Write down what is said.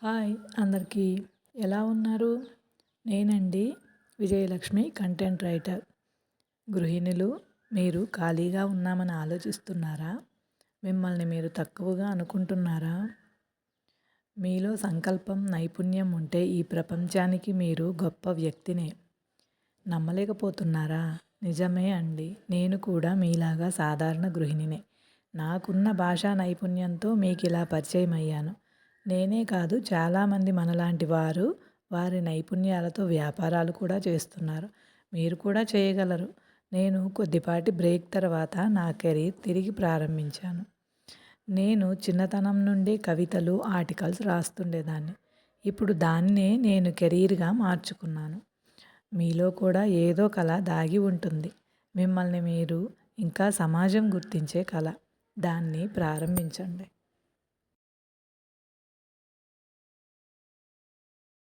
Hi అందరికీ ఎలా ఉన్నారు? నేనండి విజయలక్ష్మి కంటెంట్ రైటర్. గృహిణులు మీరు ఖాళీగా ఉన్నామని ఆలోచిస్తున్నారా? మిమ్మల్ని మీరు తక్కువగా అనుకుంటున్నారా? మీలో సంకల్పం, నైపుణ్యం ఉంటే ఈ ప్రపంచానికి మీరు గొప్ప వ్యక్తినే. నమ్మలేకపోతున్నారా? నిజమే అండి. నేను కూడా మీలాగా సాధారణ గృహిణినే. నాకున్న భాషా నైపుణ్యంతో మీకిలా పరిచయం అయ్యాను. నేనే కాదు చాలామంది మనలాంటి వారు వారి నైపుణ్యాలతో వ్యాపారాలు కూడా చేస్తున్నారు. మీరు కూడా చేయగలరు. నేను కొద్దిపాటి బ్రేక్ తర్వాత నా కెరీర్ తిరిగి ప్రారంభించాను. నేను చిన్నతనం నుండి కవితలు, ఆర్టికల్స్ రాస్తుండేదాన్ని. ఇప్పుడు దాన్నే నేను కెరీర్‌గా మార్చుకున్నాను. మీలో కూడా ఏదో కళ దాగి ఉంటుంది. మిమ్మల్ని మీరు ఇంకా సమాజం గుర్తించే కళ. దాన్ని ప్రారంభించండి.